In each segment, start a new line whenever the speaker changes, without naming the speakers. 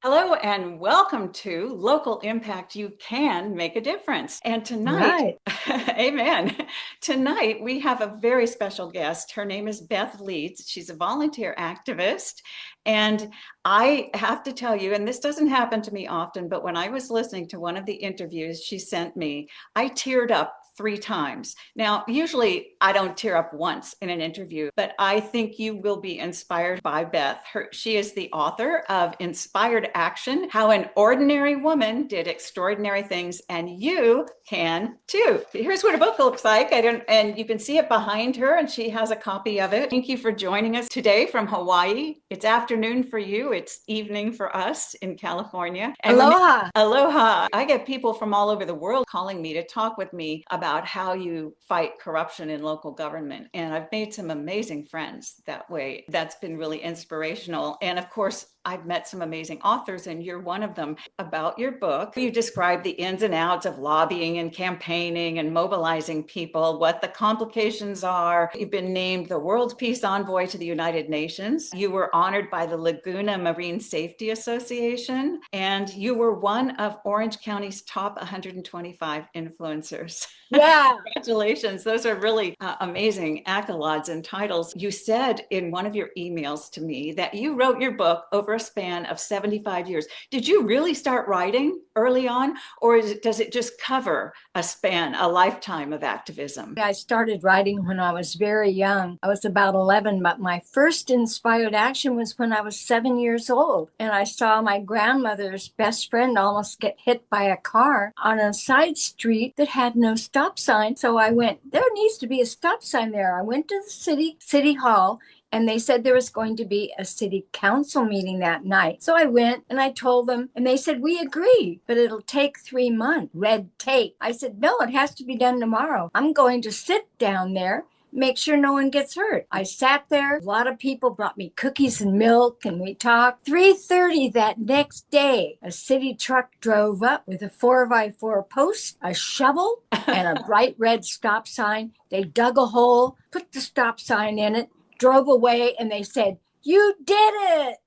Hello and welcome to Local Impact. You can make a difference. And tonight,
Right.
amen. Tonight, we have a very special guest. Her name is Beth Leeds. She's a volunteer activist. And I have to tell you, and this doesn't happen to me often, but when I was listening to one of the interviews she sent me, I teared up 3 times. Now, usually I don't tear up once in an interview, but I think you will be inspired by Beth. She is the author of Inspired Action: How an Ordinary Woman Did Extraordinary Things, and you can too. Here's what her book looks like. And you can see it behind her, and she has a copy of it. Thank you for joining us today from Hawaii. It's afternoon for you. It's evening for us in California. And
Aloha.
Aloha. I get people from all over the world calling me to talk with me about how you fight corruption in local government. And I've made some amazing friends that way. That's been really inspirational. And of course, I've met some amazing authors, and you're one of them. About your book, you describe the ins and outs of lobbying and campaigning and mobilizing people, what the complications are. You've been named the World Peace Envoy to the United Nations. You were honored by the Laguna Marine Safety Association, and you were one of Orange County's top 125 influencers.
Yeah.
Congratulations. Those are really amazing accolades and titles. You said in one of your emails to me that you wrote your book over a span of 75 years. Did you really start writing early on, or does it just cover a span, a lifetime of activism?
I started writing when I was very young. I was about 11, but my first inspired action was when I was 7 years old. And I saw my grandmother's best friend almost get hit by a car on a side street that had no stop sign. So I went, there needs to be a stop sign there. I went to the city hall, and they said there was going to be a city council meeting that night. So I went and I told them, and they said, we agree, but it'll take 3 months. Red tape. I said, no, it has to be done tomorrow. I'm going to sit down there, make sure no one gets hurt. I sat there. A lot of people brought me cookies and milk, and we talked. 3:30 that next day, a city truck drove up with a 4x4 post, a shovel, and a bright red stop sign. They dug a hole, put the stop sign in it, drove away, and they said, you did it.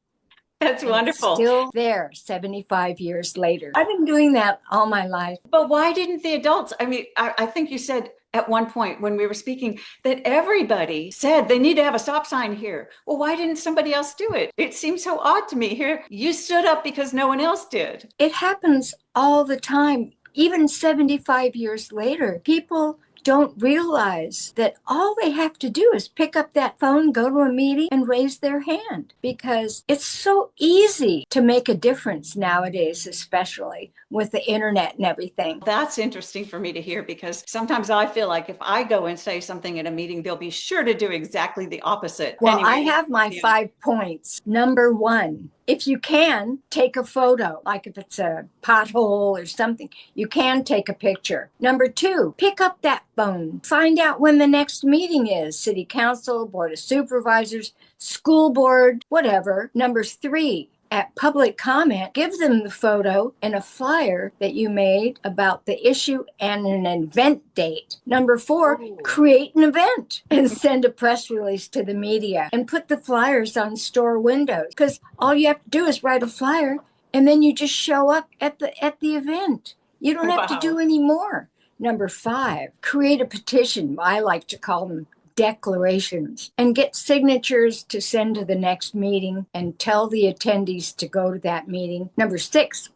That's
and
wonderful.
It's still there 75 years later. I've been doing that all my life.
But why didn't the adults? I mean, I think you said at one point when we were speaking that everybody said they need to have a stop sign here. Well, why didn't somebody else do it? It seems so odd to me. Here, you stood up because no one else did.
It happens all the time. Even 75 years later, people don't realize that all they have to do is pick up that phone, go to a meeting, and raise their hand, because it's so easy to make a difference nowadays, especially with the internet and everything.
That's interesting for me to hear, because sometimes I feel like if I go and say something at a meeting, they'll be sure to do exactly the opposite.
Well,
Anyway,
I have my 5 points. Number 1, if you can, take a photo, like if it's a pothole or something, you can take a picture. Number 2, pick up that phone. Find out when the next meeting is, city council, board of supervisors, school board, whatever. Number 3, at public comment, give them the photo and a flyer that you made about the issue and an event date. Number 4, create an event and send a press release to the media and put the flyers on store windows, because all you have to do is write a flyer and then you just show up at the event. You don't have to do any more. Number 5, create a petition. I like to call them declarations, and get signatures to send to the next meeting and tell the attendees to go to that meeting. Number 6,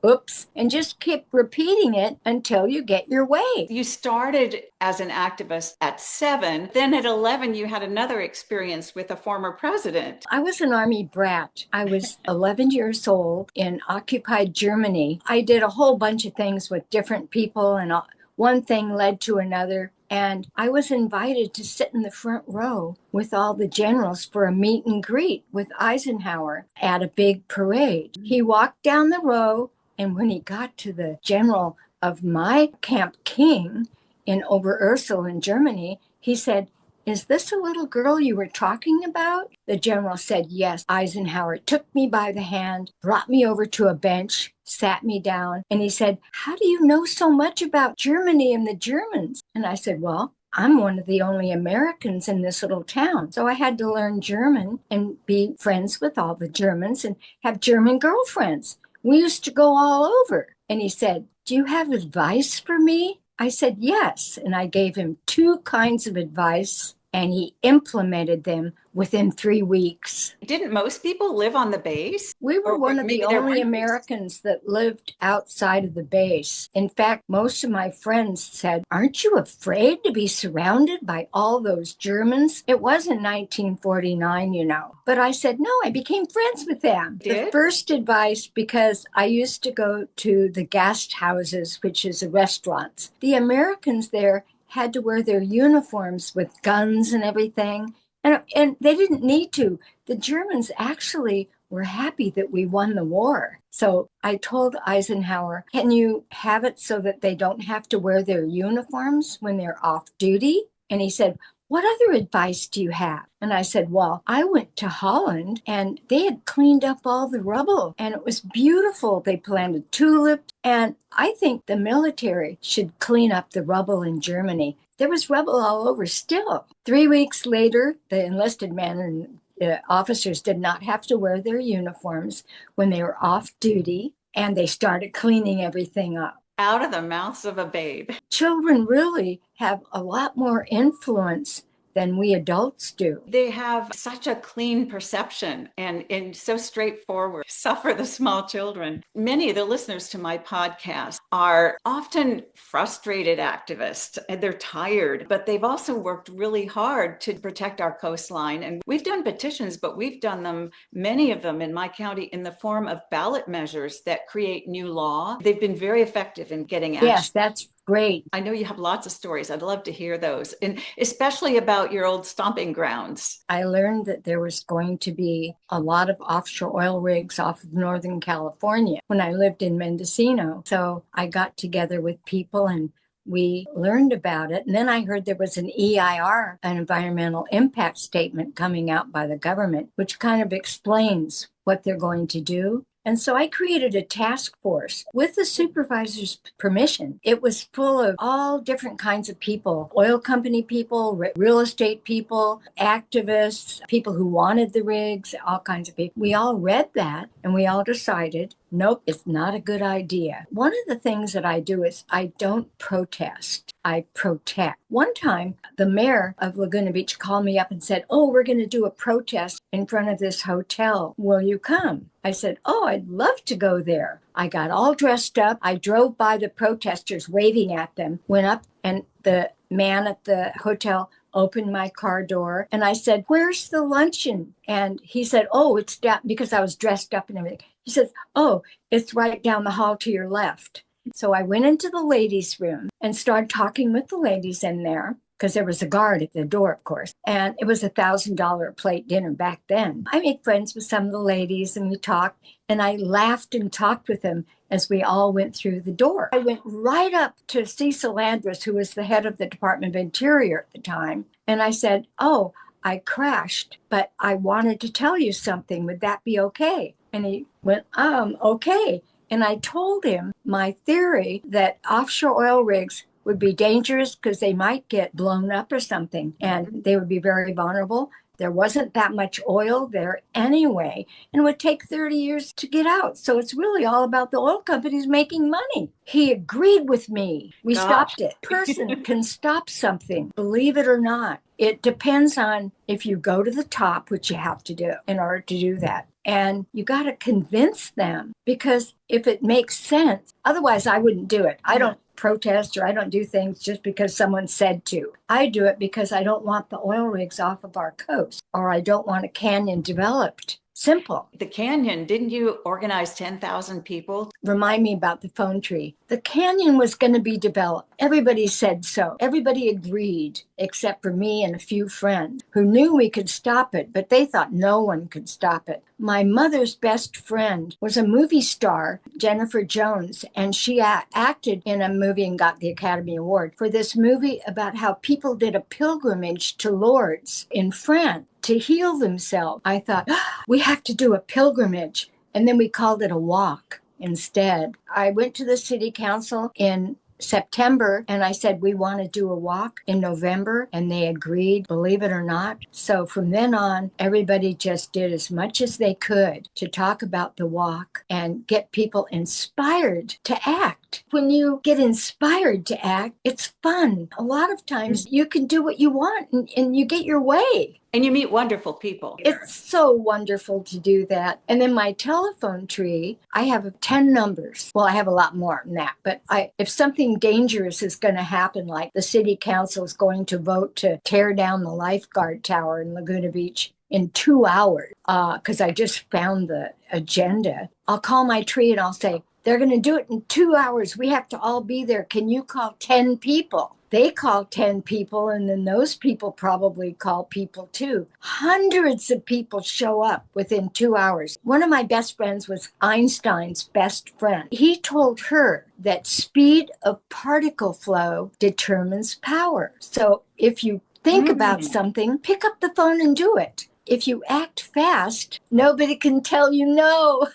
and just keep repeating it until you get your way.
You started as an activist at 7, then at 11 you had another experience with a former president.
I was an army brat. I was 11 years old in occupied Germany. I did a whole bunch of things with different people, and one thing led to another. And I was invited to sit in the front row with all the generals for a meet and greet with Eisenhower at a big parade. He walked down the row, and when he got to the general of my Camp King in Oberursel in Germany, he said, is this a little girl you were talking about? The general said, yes. Eisenhower took me by the hand, brought me over to a bench, sat me down, and he said, how do you know so much about Germany and the Germans? And I said, well, I'm one of the only Americans in this little town. So I had to learn German and be friends with all the Germans and have German girlfriends. We used to go all over. And he said, do you have advice for me? I said, yes. And I gave him two kinds of advice, and he implemented them within 3 weeks.
Didn't most people live on the base?
We were
Or
one of
maybe
the
there
only
weren't bases?
Americans that lived outside of the base. In fact, most of my friends said, aren't you afraid to be surrounded by all those Germans? It was in 1949, you know. But I said, no, I became friends with them. The
Did?
first advice, because I used to go to the Gasthouses, which is the restaurants. The Americans there had to wear their uniforms with guns and everything. And they didn't need to. The Germans actually were happy that we won the war. So I told Eisenhower, can you have it so that they don't have to wear their uniforms when they're off duty? And he said, what other advice do you have? And I said, well, I went to Holland and they had cleaned up all the rubble and it was beautiful. They planted tulips. And I think the military should clean up the rubble in Germany. There was rubble all over still. 3 weeks later, the enlisted men and officers did not have to wear their uniforms when they were off duty, and they started cleaning everything up.
Out of the mouths of a babe.
Children really have a lot more influence than we adults do.
They have such a clean perception and so straightforward. Suffer the small children. Many of the listeners to my podcast are often frustrated activists. They're tired, but they've also worked really hard to protect our coastline. And we've done petitions, but we've done them, many of them in my county, in the form of ballot measures that create new law. They've been very effective in getting action.
Yes, that's great.
I know you have lots of stories. I'd love to hear those, and especially about your old stomping grounds.
I learned that there was going to be a lot of offshore oil rigs off of Northern California when I lived in Mendocino. So I got together with people and we learned about it. And then I heard there was an EIR, an environmental impact statement coming out by the government, which kind of explains what they're going to do. And so I created a task force with the supervisor's permission. It was full of all different kinds of people, oil company people, real estate people, activists, people who wanted the rigs, all kinds of people. We all read that and we all decided, nope, it's not a good idea. One of the things that I do is I don't protest. I protect. One time, the mayor of Laguna Beach called me up and said, oh, we're going to do a protest in front of this hotel. Will you come? I said, oh, I'd love to go there. I got all dressed up. I drove by the protesters waving at them, went up, and the man at the hotel opened my car door. And I said, where's the luncheon? And he said, oh, it's down, because I was dressed up and everything. He says, oh, it's right down the hall to your left. So I went into the ladies' room and started talking with the ladies in there, because there was a guard at the door, of course. And it was $1,000 plate dinner back then. I made friends with some of the ladies and we talked, and I laughed and talked with them as we all went through the door. I went right up to Cecil Andrus, who was the head of the Department of Interior at the time. And I said, oh, I crashed, but I wanted to tell you something. Would that be okay? And he went, okay. And I told him my theory that offshore oil rigs would be dangerous because they might get blown up or something, and they would be very vulnerable. There wasn't that much oil there anyway, and it would take 30 years to get out. So it's really all about the oil companies making money. He agreed with me. We stopped it. Person can stop something, believe it or not. It depends on if you go to the top, which you have to do in order to do that. And you got to convince them, because if it makes sense, otherwise I wouldn't do it. I don't protest or I don't do things just because someone said to. I do it because I don't want the oil rigs off of our coast, or I don't want a canyon developed. Simple.
The canyon, didn't you organize 10,000 people?
Remind me about the phone tree. The canyon was going to be developed. Everybody said so. Everybody agreed, except for me and a few friends who knew we could stop it, but they thought no one could stop it. My mother's best friend was a movie star, Jennifer Jones, and she acted in a movie and got the Academy Award for this movie about how people did a pilgrimage to Lourdes in France to heal themselves. I thought, we have to do a pilgrimage. And then we called it a walk instead. I went to the city council in September, and I said, we want to do a walk in November, and they agreed, believe it or not. So from then on, everybody just did as much as they could to talk about the walk and get people inspired to act. When you get inspired to act, it's fun. A lot of times you can do what you want and you get your way.
And you meet wonderful people.
It's so wonderful to do that. And then my telephone tree, I have 10 numbers. Well, I have a lot more than that. But if something dangerous is going to happen, like the city council is going to vote to tear down the lifeguard tower in Laguna Beach in 2 hours, because I just found the agenda, I'll call my tree and I'll say, they're going to do it in 2 hours. We have to all be there. Can you call 10 people? They call 10 people, and then those people probably call people too. Hundreds of people show up within 2 hours. One of my best friends was Einstein's best friend. He told her that speed of particle flow determines power. So if you think about something, pick up the phone and do it. If you act fast, nobody can tell you no.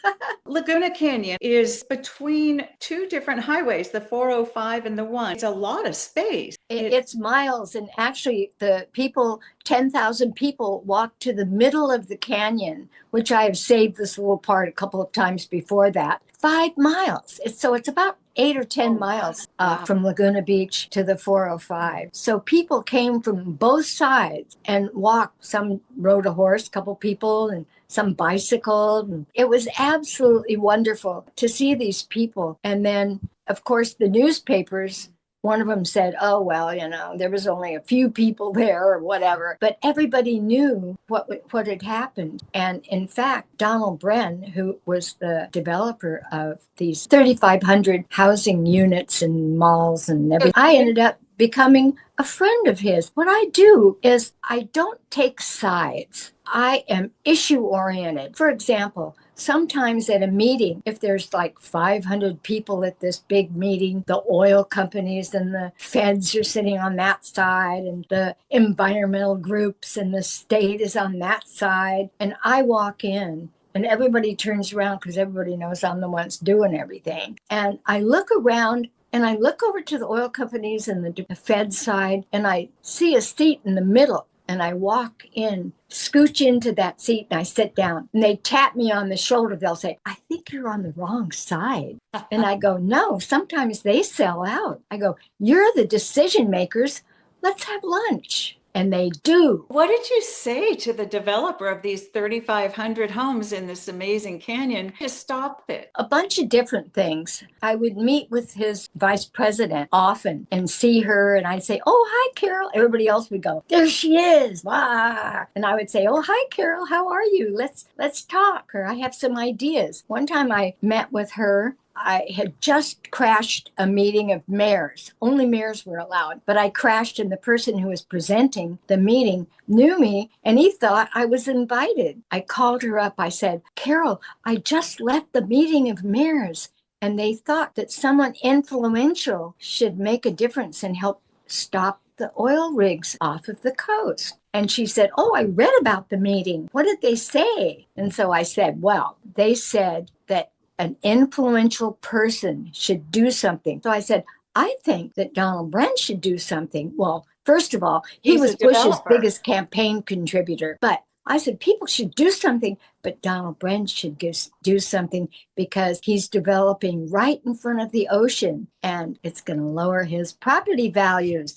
Laguna Canyon is between two different highways, the 405 and the 1. It's a lot of space.
It's miles. And actually, the people, 10,000 people walk to the middle of the canyon, which I have saved this little part a couple of times before that, 5 miles. So it's about 8 or 10 miles from Laguna Beach to the 405. So people came from both sides and walked. Some rode a horse, a couple people, and some bicycled. And it was absolutely wonderful to see these people. And then, of course, the newspapers, one of them said, oh, well, there was only a few people there or whatever. But everybody knew what had happened. And in fact, Donald Bren, who was the developer of these 3,500 housing units and malls and everything, I ended up becoming a friend of his. What I do is I don't take sides. I am issue oriented. For example, sometimes at a meeting, if there's like 500 people at this big meeting, the oil companies and the feds are sitting on that side, and the environmental groups and the state is on that side. And I walk in and everybody turns around because everybody knows I'm the one doing everything. And I look around and I look over to the oil companies and the Fed side, and I see a seat in the middle. And I walk in, scooch into that seat, and I sit down. And they tap me on the shoulder. They'll say, I think you're on the wrong side. And I go, no, sometimes they sell out. I go, you're the decision makers. Let's have lunch. And they do.
What did you say to the developer of these 3,500 homes in this amazing canyon to stop it?
A bunch of different things. I would meet with his vice president often and see her, and I'd say, oh, hi, Carol. Everybody else would go, there she is. Wah. And I would say, oh, hi, Carol. How are you? Let's talk. Or I have some ideas. One time I met with her. I had just crashed a meeting of mayors. Only mayors were allowed. But I crashed, and the person who was presenting the meeting knew me, and he thought I was invited. I called her up. I said, Carol, I just left the meeting of mayors, and they thought that someone influential should make a difference and help stop the oil rigs off of the coast. And she said, oh, I read about the meeting. What did they say? And so I said, well, they said that an influential person should do something. So I said, I think that Donald Bren should do something. Well, first of all, he was Bush's biggest campaign contributor. But I said, people should do something, but Donald Bren should do something because he's developing right in front of the ocean, and it's going to lower his property values.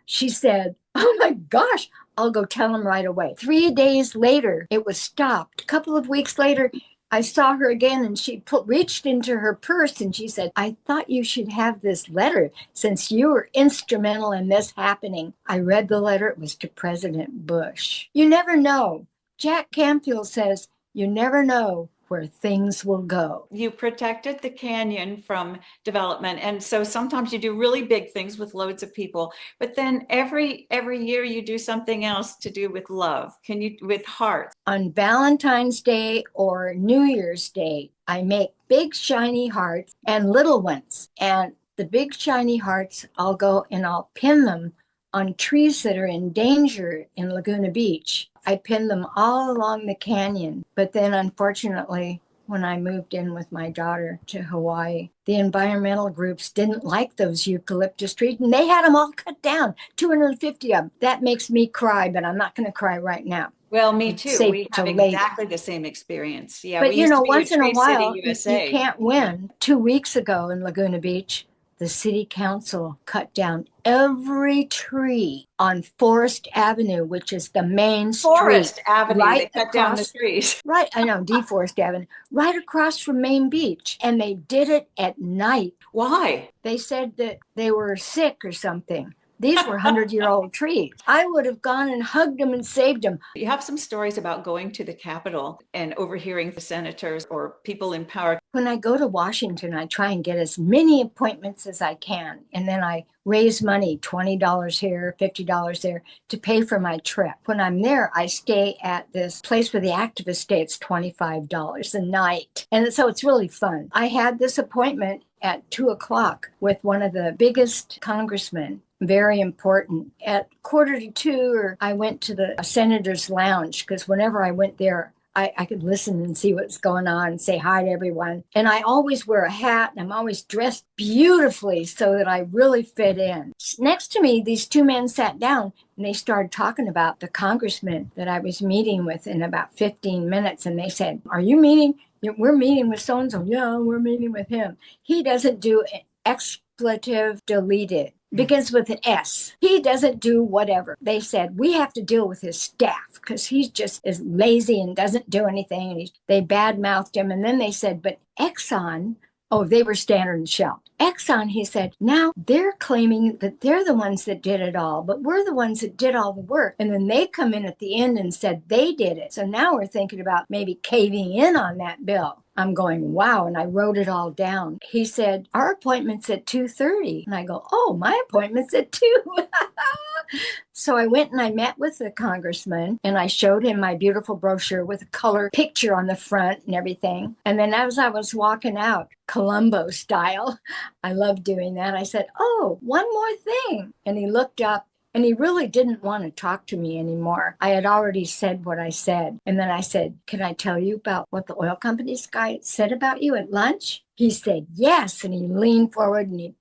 She said, oh my gosh, I'll go tell him right away. 3 days later, it was stopped. A couple of weeks later, I saw her again, and she reached into her purse and she said, I thought you should have this letter since you were instrumental in this happening. I read the letter. It was to President Bush. You never know. Jack Canfield says, you never know where things will go.
You protected the canyon from development. And so sometimes you do really big things with loads of people, but then every year you do something else to do with love. With hearts? On
Valentine's Day or New Year's Day, I make big shiny hearts and little ones. And the big shiny hearts, I'll go and I'll pin them on trees that are in danger in Laguna Beach. I pin them all along the canyon, but then unfortunately, when I moved in with my daughter to Hawaii. The environmental groups didn't like those eucalyptus trees, and they had them all cut down, 250 of them. That makes me cry, but I'm not going to cry right now.
Well, me too.
Save
We
it
have
till later.
exactly the same experience. Yeah,
But
we used to be a
once in a
Tree City,
while, you
USA.
can't win. 2 weeks ago in Laguna Beach, the city council cut down every tree on Forest Avenue, which is the main street,
Forest Avenue, they
right
cut down the
across,
trees.
right, I know, DeForest Avenue, right across from Main Beach. And they did it at night.
Why?
They said that they were sick or something. These were 100-year-old trees. I would have gone and hugged them and saved them.
You have some stories about going to the Capitol and overhearing the senators or people in power.
When I go to Washington, I try and get as many appointments as I can. And then I raise money, $20 here, $50 there, to pay for my trip. When I'm there, I stay at this place where the activists stay. It's $25 a night. And so it's really fun. I had this appointment at 2:00 with one of the biggest congressmen. Very important. At 1:45, or I went to the senator's lounge, because whenever I went there, I could listen and see what's going on and say hi to everyone. And I always wear a hat, and I'm always dressed beautifully so that I really fit in. Next to me, these two men sat down and they started talking about the congressman that I was meeting with in about 15 minutes. And they said, "Are you meeting? We're meeting with so-and-so." "Yeah, we're meeting with him. He doesn't do expletive deleted. Begins with an S. He doesn't do whatever." They said, "We have to deal with his staff because he's just as lazy and doesn't do anything." And they badmouthed him. And then they said, "But Exxon," oh, they were Standard and Shell. Exxon, he said, "Now they're claiming that they're the ones that did it all, but we're the ones that did all the work." And then they come in at the end and said they did it. So now we're thinking about maybe caving in on that bill. I'm going, wow. And I wrote it all down. He said, "Our appointment's at 2:30. And I go, "Oh, my appointment's at 2." So I went and I met with the congressman and I showed him my beautiful brochure with a color picture on the front and everything. And then as I was walking out, Columbo style, I love doing that. I said, "Oh, one more thing." And he looked up. And he really didn't want to talk to me anymore. I had already said what I said. And then I said, "Can I tell you about what the oil company's guy said about you at lunch?" He said, "Yes." And he leaned forward and he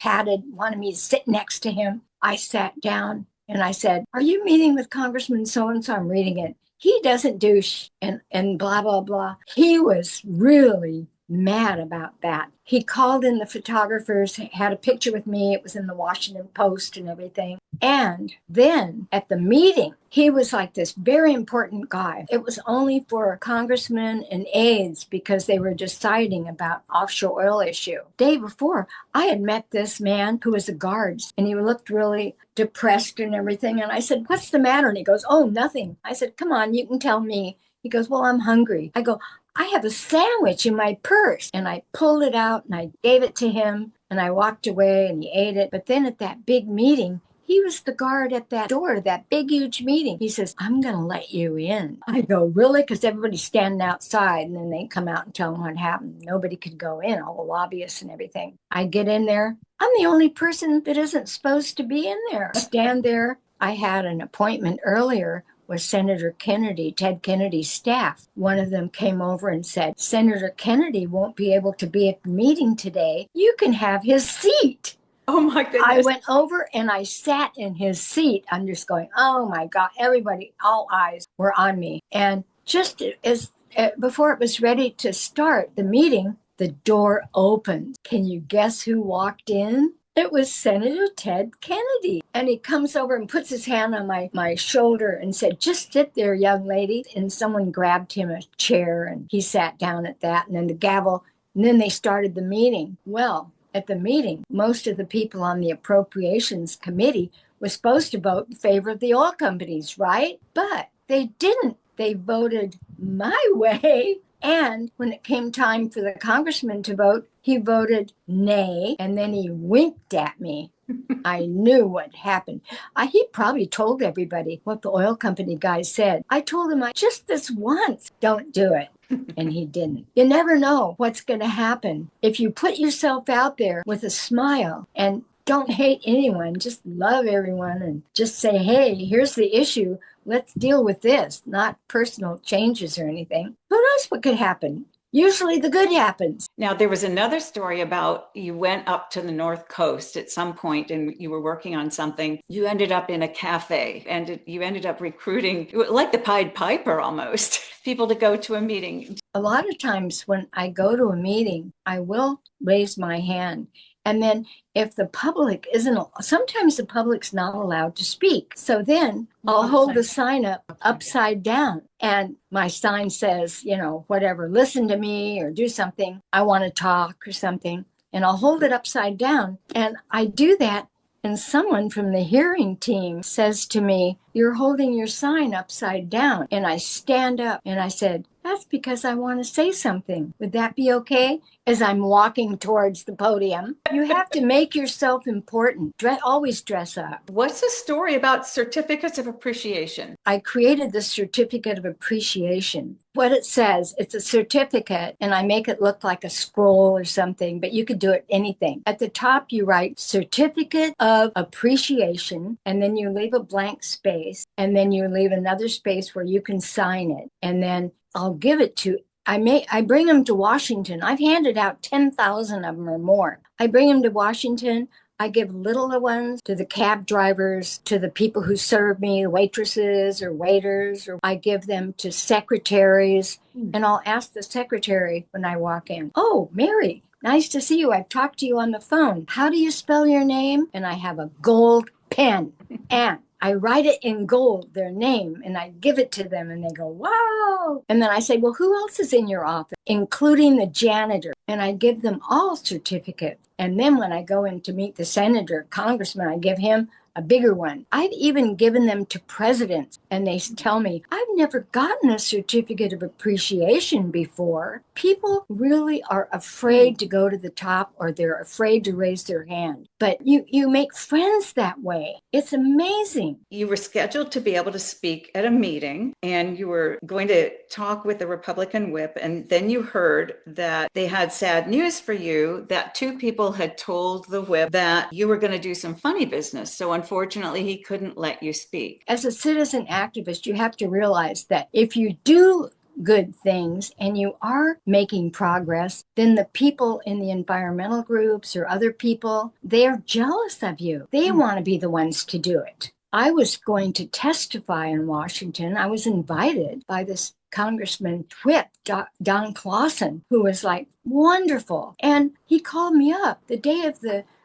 wanted me to sit next to him. I sat down and I said, "Are you meeting with Congressman so-and-so?" I'm reading it. "He doesn't do and blah, blah, blah." He was really mad about that. He called in the photographers, had a picture with me. It was in the Washington Post and everything. And then at the meeting, he was like this very important guy. It was only for congressmen and aides because they were deciding about offshore oil issue. Day before, I had met this man who was a guard, and he looked really depressed and everything. And I said, "What's the matter?" And he goes, "Oh, nothing." I said, "Come on, you can tell me." He goes, "Well, I'm hungry." I go, "I have a sandwich in my purse." And I pulled it out and I gave it to him and I walked away and he ate it. But then at that big meeting, he was the guard at that door, that big, huge meeting. He says, "I'm going to let you in." I go, "Really?" Because everybody's standing outside and then they come out and tell them what happened. Nobody could go in, all the lobbyists and everything. I get in there. I'm the only person that isn't supposed to be in there. Stand there. I had an appointment earlier with Senator Kennedy, Ted Kennedy's staff. One of them came over and said, "Senator Kennedy won't be able to be at the meeting today. You can have his seat."
Oh my goodness.
I went over and I sat in his seat. I'm just going, oh my God, everybody, all eyes were on me. And just as before it was ready to start the meeting, the door opened. Can you guess who walked in? It was Senator Ted Kennedy. And he comes over and puts his hand on my shoulder and said, "Just sit there, young lady." And someone grabbed him a chair and he sat down at that. And then the gavel. And then they started the meeting. Well, at the meeting, most of the people on the Appropriations Committee were supposed to vote in favor of the oil companies, right? But they didn't. They voted my way. And when it came time for the congressman to vote, he voted nay, and then he winked at me. I knew what happened. He probably told everybody what the oil company guy said. I told him, just this once, don't do it. And he didn't. You never know what's going to happen. If you put yourself out there with a smile and don't hate anyone, just love everyone and just say, "Hey, here's the issue. Let's deal with this," not personal changes or anything. Who knows what could happen? Usually the good happens.
Now, there was another story about you went up to the North Coast at some point and you were working on something. You ended up in a cafe and you ended up recruiting, like the Pied Piper almost, people to go to a meeting.
A lot of times when I go to a meeting, I will raise my hand. And then if the public isn't, sometimes the public's not allowed to speak. So then I'll hold the sign up upside down. And my sign says, whatever, listen to me or do something. I want to talk or something. And I'll hold it upside down. And I do that. And someone from the hearing team says to me, you're holding your sign upside down. And I stand up and I said, that's because I want to say something. Would that be okay? As I'm walking towards the podium, you have to make yourself important. Always dress up.
What's the story about certificates of appreciation?
I created the certificate of appreciation. What it says, it's a certificate, and I make it look like a scroll or something, but you could do it anything. At the top, you write certificate of appreciation, and then you leave a blank space, and then you leave another space where you can sign it. And then I'll give it to I bring them to Washington. I've handed out 10,000 of them or more. I bring them to Washington. I give little ones to the cab drivers, to the people who serve me, waitresses or waiters, or I give them to secretaries. And I'll ask the secretary when I walk in, oh, Mary, nice to see you. I've talked to you on the phone. How do you spell your name? And I have a gold pen. And I write it in gold, their name, and I give it to them and they go, wow. And then I say, well, who else is in your office? Including the janitor. And I give them all certificates. And then when I go in to meet the senator, congressman, I give him a bigger one. I've even given them to presidents, and they tell me, I've never gotten a certificate of appreciation before. People really are afraid to go to the top, or they're afraid to raise their hand. But you make friends that way. It's amazing.
You were scheduled to be able to speak at a meeting, and you were going to talk with the Republican whip, and then you heard that they had sad news for you, that two people had told the whip that you were going to do some funny business. So unfortunately, he couldn't let you speak.
As a citizen activist, you have to realize that if you do good things and you are making progress, then the people in the environmental groups or other people, they're jealous of you. They want to be the ones to do it. I was going to testify in Washington. I was invited by this Congressman Whip, Don Clausen, who was like wonderful. And he called me up the day of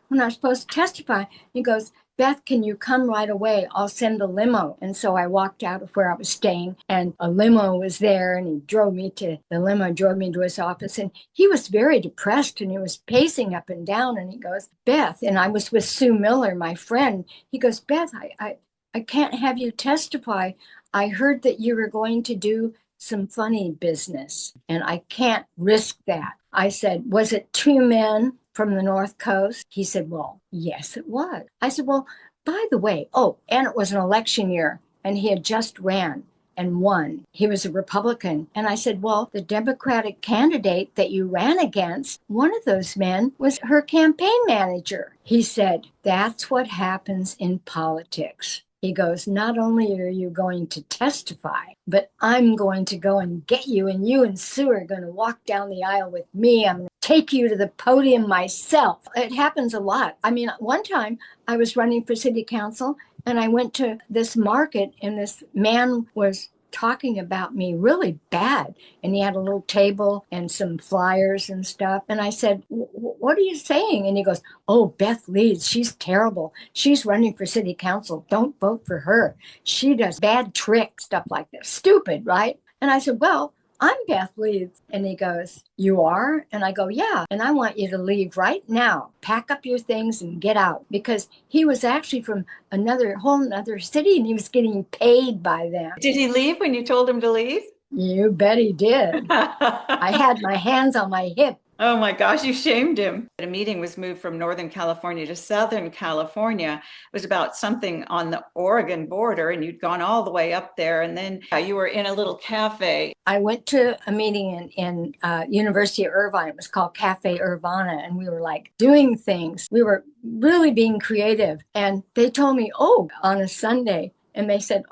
when I was supposed to testify. He goes, Beth, can you come right away? I'll send a limo. And so I walked out of where I was staying, and a limo was there, and the limo drove me to his office. And he was very depressed, and he was pacing up and down. And he goes, Beth, and I was with Sue Miller, my friend. He goes, Beth, I can't have you testify. I heard that you were going to do some funny business, and I can't risk that. I said, was it two men from the North Coast? He said, well, yes, it was. I said, well, by the way, and it was an election year, and he had just ran and won. He was a Republican. And I said, well, the Democratic candidate that you ran against, one of those men was her campaign manager. He said, that's what happens in politics. He goes, not only are you going to testify, but I'm going to go and get you, and you and Sue are going to walk down the aisle with me. I'm going to take you to the podium myself. It happens a lot. I mean, one time I was running for city council, and I went to this market, and this man was talking about me really bad. And he had a little table and some flyers and stuff. And I said, what are you saying? And he goes, oh, Beth Leeds, she's terrible. She's running for city council. Don't vote for her. She does bad tricks, stuff like that. Stupid, right? And I said, well, I'm Beth Leeds. And he goes, you are? And I go, yeah. And I want you to leave right now. Pack up your things and get out. Because he was actually from whole another city, and he was getting paid by them.
Did he leave when you told him to leave?
You bet he did. I had my hands on my hip.
Oh my gosh, you shamed him. A meeting was moved from Northern California to Southern California. It was about something on the Oregon border, and you'd gone all the way up there, and then you were in a little cafe.
I went to a meeting in University of Irvine. It was called Cafe Irvana, and we were like doing things. We were really being creative. And they told me, on a Sunday, and they said,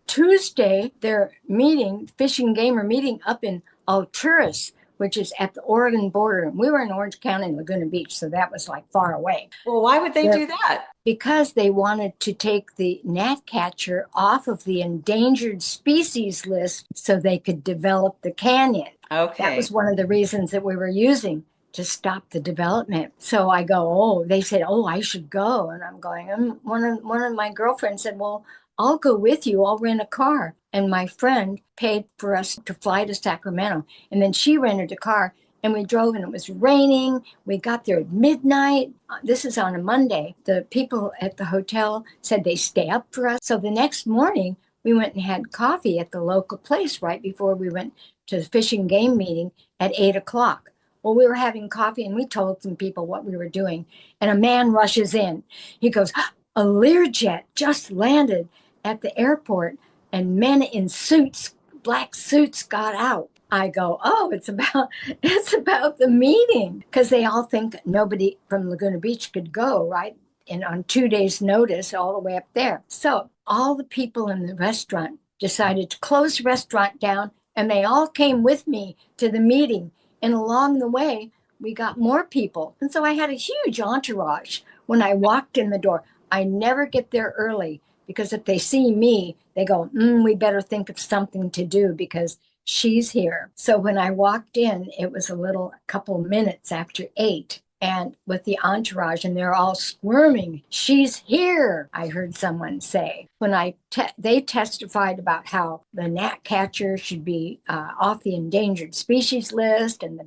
Tuesday, they're meeting, Fish and Game are meeting up in Alturas, which is at the Oregon border. And we were in Orange County, Laguna Beach, so that was like far away.
Well, why would they
They're,
do that?
because they wanted to take the gnatcatcher off of the endangered species list so they could develop the canyon. That
Okay.
was one of the reasons that we were using to stop the development. So I go, oh, they said, oh, I should go. And I'm going, one of my girlfriends said, well, I'll go with you. I'll rent a car. And my friend paid for us to fly to Sacramento. And then she rented a car and we drove and it was raining. We got there at midnight. This is on a Monday. The people at the hotel said they stay up for us. So the next morning, we went and had coffee at the local place right before we went to the fish and game meeting at 8 o'clock. Well, we were having coffee and we told some people what we were doing. And a man rushes in. He goes, a Learjet just landed at the airport and men in suits, black suits, got out. I go, oh, it's about the meeting, because they all think nobody from Laguna Beach could go, right? And on 2 days' notice, all the way up there. So all the people in the restaurant decided to close the restaurant down, and they all came with me to the meeting. And along the way, we got more people. And so I had a huge entourage when I walked in the door. I never get there early, because if they see me, they go, we better think of something to do because she's here. So when I walked in, it was a couple minutes after 8, and with the entourage, and they're all squirming. She's here, I heard someone say. When they testified about how the gnatcatcher should be off the endangered species list, and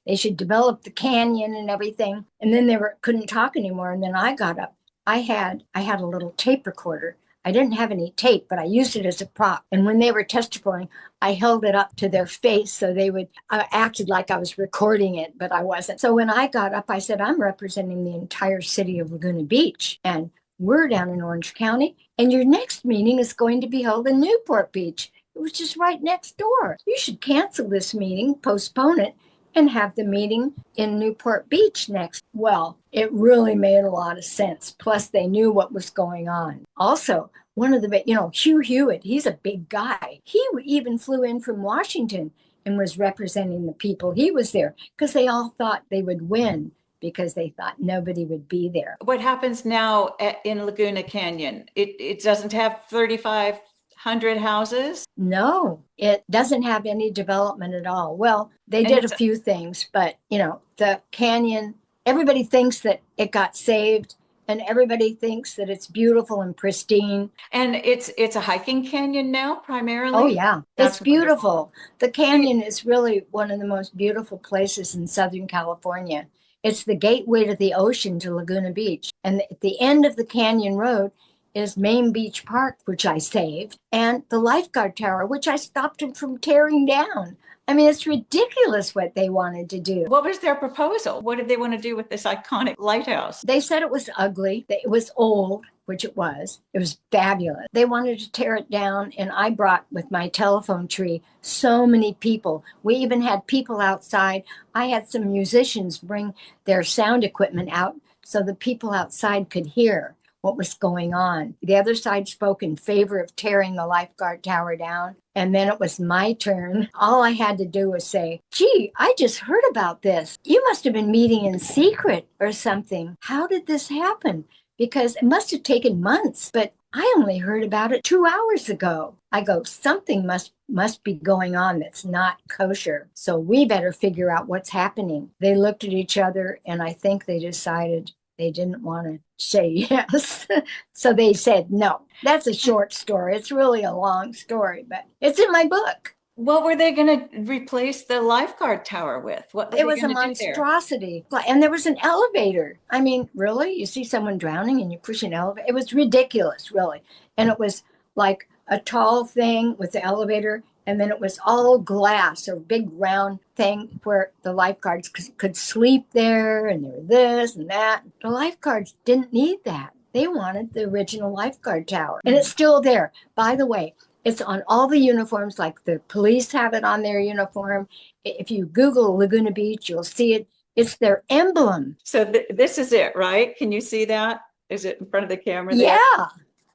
they should develop the canyon and everything. And then they couldn't talk anymore. And then I got up. I had a little tape recorder. I didn't have any tape, but I used it as a prop. And when they were testifying, I held it up to their face so they would acted like I was recording it, but I wasn't. So when I got up, I said, I'm representing the entire city of Laguna Beach, and we're down in Orange County, and your next meeting is going to be held in Newport Beach, which is right next door. You should cancel this meeting, postpone it, and have the meeting in Newport Beach next. Well, it really made a lot of sense. Plus, they knew what was going on. Also, one of the, Hugh Hewitt, he's a big guy. He even flew in from Washington and was representing the people. He was there because they all thought they would win, because they thought nobody would be there.
What happens now in Laguna Canyon? It doesn't have 3,500 houses?
No, it doesn't have any development at all. Well, they did a few things, but the canyon, everybody thinks that it got saved, and everybody thinks that it's beautiful and pristine.
And it's a hiking canyon now, primarily?
Oh, yeah.
That's
It's beautiful.
wonderful.
The canyon is really one of the most beautiful places in Southern California. It's the gateway to the ocean, to Laguna Beach. And at the end of the canyon road is Main Beach Park, which I saved, and the lifeguard tower, which I stopped them from tearing down. I mean, it's ridiculous what they wanted to do.
What was their proposal? What did they want to do with this iconic lighthouse?
They said it was ugly, that it was old, which it was. It was fabulous. They wanted to tear it down, and I brought with my telephone tree so many people. We even had people outside. I had some musicians bring their sound equipment out so the people outside could hear what was going on. The other side spoke in favor of tearing the lifeguard tower down. And then it was my turn. All I had to do was say, gee, I just heard about this. You must have been meeting in secret or something. How did this happen? Because it must have taken months, but I only heard about it 2 hours ago. I go, something must be going on that's not kosher. So we better figure out what's happening. They looked at each other, and I think they decided they didn't want to say yes. So they said no. That's a short story. It's really a long story, but it's in my book.
What were they going to replace the lifeguard tower with? What were
It
they
was a
going to do there?
monstrosity. And there was an elevator. I mean, really? You see someone drowning and you push an elevator? It was ridiculous, really. And it was like a tall thing with the elevator, and then it was all glass, a big round thing where the lifeguards could sleep there, and there was this and that. The lifeguards didn't need that. They wanted the original lifeguard tower. And it's still there. By the way, it's on all the uniforms, like the police have it on their uniform. If you Google Laguna Beach, you'll see it. It's their emblem.
So this is it, right? Can you see that? Is it in front of the camera there?
Yeah.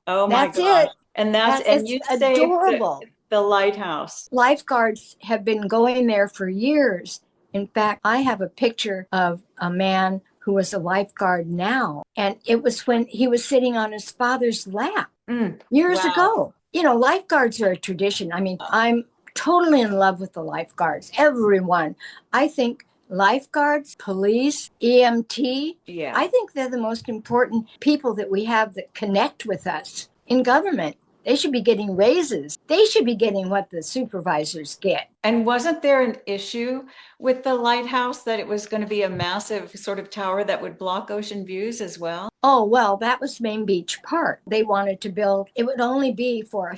Oh my
That's
gosh.
it.
And you saved
adorable.
the lighthouse.
Lifeguards have been going there for years In fact, I have a picture of a man who was a lifeguard now, and it was when he was sitting on his father's lap years
Wow.
ago. You know, lifeguards are a tradition. I mean, I'm totally in love with the lifeguards, everyone. I think lifeguards, police, EMT,
Yeah.
I think they're the most important people that we have that connect with us in government. They should be getting raises. They should be getting what the supervisors get.
And wasn't there an issue with the lighthouse that it was going to be a massive sort of tower that would block ocean views as well?
Oh, well, that was Main Beach Park. They wanted to build, it would only be for a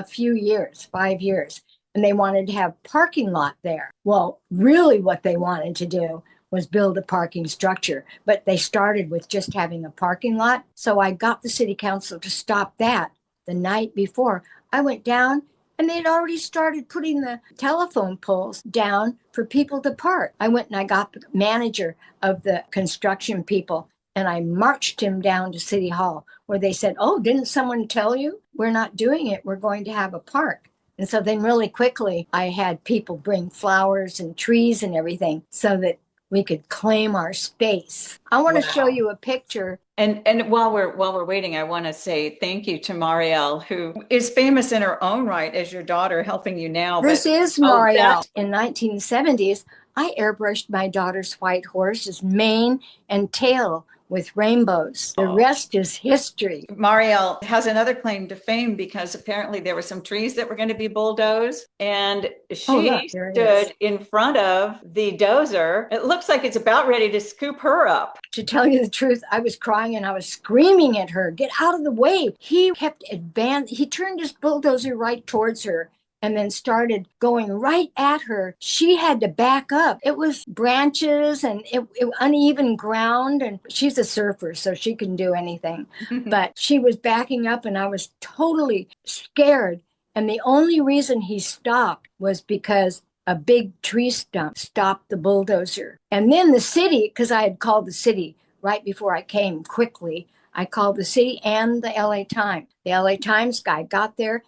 few years, 5 years. And they wanted to have parking lot there. Well, really what they wanted to do was build a parking structure, but they started with just having a parking lot. So I got the city council to stop that the night before. I went down and they'd already started putting the telephone poles down for people to park. I went and I got the manager of the construction people and I marched him down to City Hall where they said, "Oh, didn't someone tell you? We're not doing it. We're going to have a park." And so then really quickly, I had people bring flowers and trees and everything so that we could claim our space. I want to show
Wow.
you a picture.
And while we're waiting, I want to say thank you to Marielle, who is famous in her own right as your daughter helping you now.
This
But
is
oh,
Marielle.
that's
In 1970s, I airbrushed my daughter's white horse's mane and tail with rainbows. The
oh.
rest is history.
Marielle has another claim to fame because apparently there were some trees that were going to be bulldozed, and
Oh, look,
she
there it is.
stood in front of the dozer. It looks like it's about ready to scoop her up.
To tell you the truth, I was crying and I was screaming at her, "Get out of the way." He kept advancing. He turned his bulldozer right towards her and then started going right at her. She had to back up. It was branches and it uneven ground. And she's a surfer, so she can do anything. But she was backing up and I was totally scared. And the only reason he stopped was because a big tree stump stopped the bulldozer. And then the city, because I had called the city right before I came quickly, I called the city and the LA Times. The LA Times guy got there.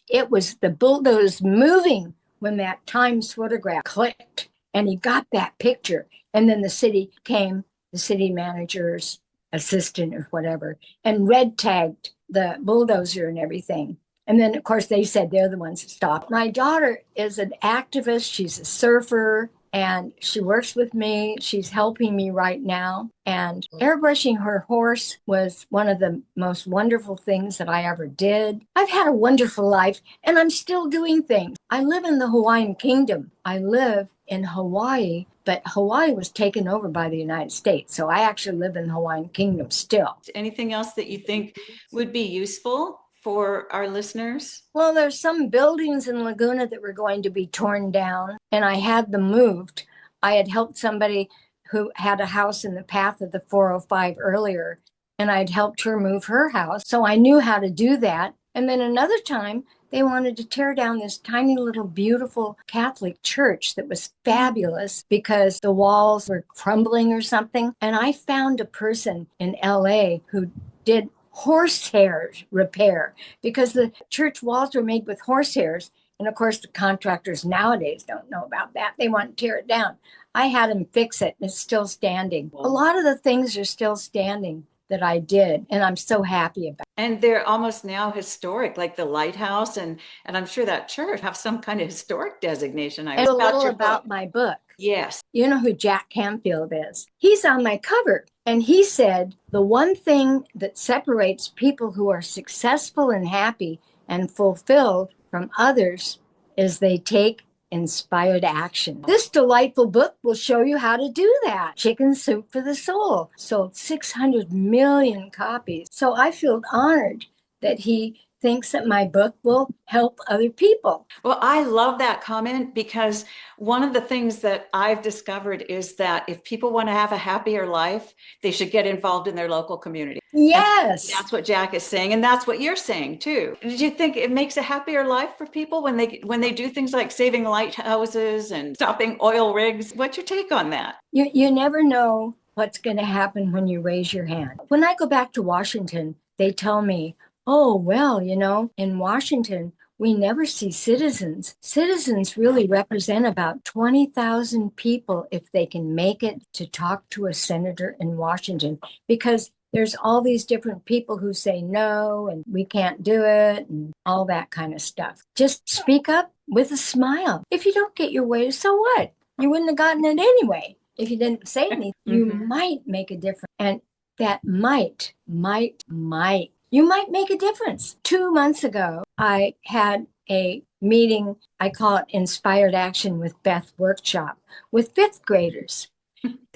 It was the bulldozer moving when that Times photograph clicked, and he got that picture. And then the city came, the city manager's assistant or whatever, and red tagged the bulldozer and everything. And then, of course, they said they're the ones that stopped. My daughter is an activist. She's a surfer and she works with me. She's helping me right now. And airbrushing her horse was one of the most wonderful things that I ever did. I've had a wonderful life and I'm still doing things. I live in the Hawaiian Kingdom. I live in Hawaii, but Hawaii was taken over by the United States. So I actually live in the Hawaiian Kingdom still.
Anything else that you think would be useful for our listeners?
Well, there's some buildings in Laguna that were going to be torn down, and I had them moved. I had helped somebody who had a house in the path of the 405 earlier, and I'd helped her move her house. So I knew how to do that. And then another time, they wanted to tear down this tiny little beautiful Catholic church that was fabulous because the walls were crumbling or something. And I found a person in LA who did horsehair repair because the church walls were made with horsehairs. And of course, the contractors nowadays don't know about that. They want to tear it down. I had them fix it and it's still standing. A lot of the things are still standing that I did, and I'm so happy about.
And they're almost now historic, like the lighthouse, and I'm sure that church have some kind of historic designation. I
And a
about
little
your
about
book.
my book.
Yes.
You know who Jack Canfield is? He's on my cover. And he said, the one thing that separates people who are successful and happy and fulfilled from others is they take inspired action. This delightful book will show you how to do that. Chicken Soup for the Soul sold 600 million copies. So I feel honored that he thinks that my book will help other people.
Well, I love that comment because one of the things that I've discovered is that if people want to have a happier life, they should get involved in their local community. And
Yes.
that's what Jack is saying, and that's what you're saying too. Did you think it makes a happier life for people when they do things like saving lighthouses and stopping oil rigs? What's your take on that?
You never know what's going to happen when you raise your hand. When I go back to Washington, they tell me, "Oh, well, in Washington, we never see citizens. Citizens really represent about 20,000 people if they can make it to talk to a senator in Washington, because there's all these different people who say no and we can't do it and all that kind of stuff. Just speak up with a smile. If you don't get your way, so what? You wouldn't have gotten it anyway. If you didn't say anything, you might make a difference. And that might, you might make a difference. 2 months ago, I had a meeting, I call it Inspired Action with Beth workshop, with fifth graders.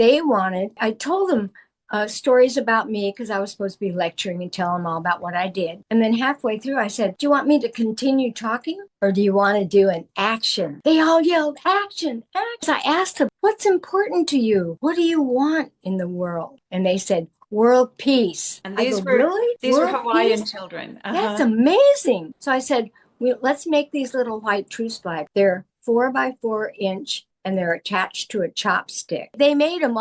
I told them stories about me because I was supposed to be lecturing and tell them all about what I did. And then halfway through, I said, do you want me to continue talking or do you want to do an action? They all yelled, action, action. I asked them, what's important to you? What do you want in the world? And they said, world peace.
And
Really?
these were
World
Hawaiian
peace?
children.
That's amazing. So I said, let's make these little white truce flags. They're 4 by 4 inch and they're attached to a chopstick. They made them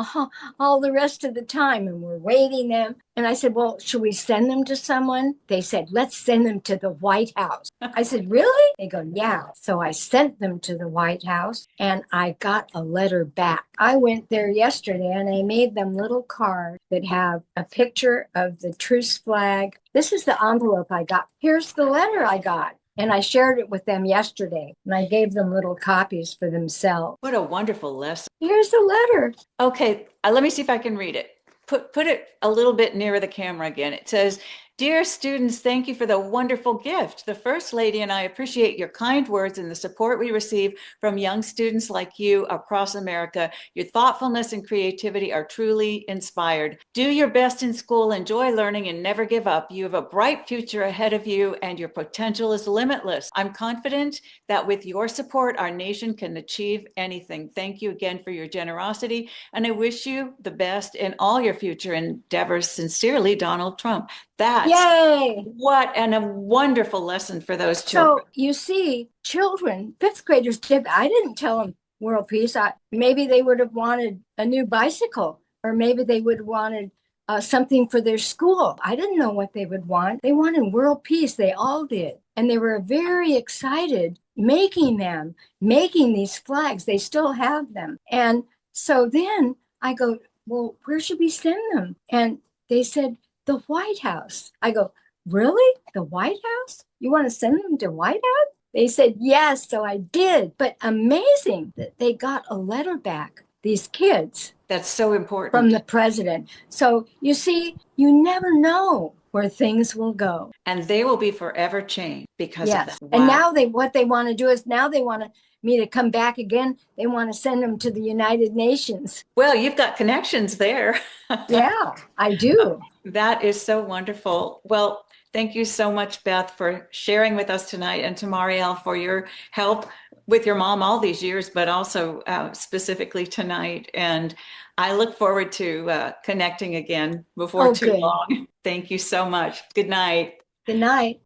all the rest of the time and we're waving them. And I said, well, should we send them to someone? They said, let's send them to the White House. I said, really? They go, yeah. So I sent them to the White House and I got a letter back. I went there yesterday and I made them little cards that have a picture of the truce flag. This is the envelope I got. Here's the letter I got. And I shared it with them yesterday, and I gave them little copies for themselves.
What a wonderful lesson.
Here's the letter.
Okay, let me see if I can read it. Put it a little bit nearer the camera again. It says, dear students, thank you for the wonderful gift. The First Lady and I appreciate your kind words and the support we receive from young students like you across America. Your thoughtfulness and creativity are truly inspired. Do your best in school, enjoy learning, and never give up. You have a bright future ahead of you, and your potential is limitless. I'm confident that with your support, our nation can achieve anything. Thank you again for your generosity, and I wish you the best in all your future endeavors. Sincerely, Donald Trump.
Yay!
What a wonderful lesson for those children.
So you see, children, fifth graders did. I didn't tell them world peace. Maybe they would have wanted a new bicycle, or maybe they would have wanted something for their school. I didn't know what they would want. They wanted world peace. They all did. And they were very excited making these flags. They still have them. And so then I go, well, where should we send them? And they said, the White House. I go, really? The White House? You want to send them to White House? They said, yes. So I did. But amazing that they got a letter back, these kids.
That's so important.
From the president. So you see, you never know where things will go.
And they will be forever changed because of that. Wow.
And now what they want to do is they want me to come back again. They want to send them to the United Nations.
Well, you've got connections there.
Yeah, I do.
That is so wonderful. Well, thank you so much, Beth, for sharing with us tonight, and to Marielle for your help with your mom all these years, but also specifically tonight. And I look forward to connecting again before too long. Thank you so much. Good night.
Good night.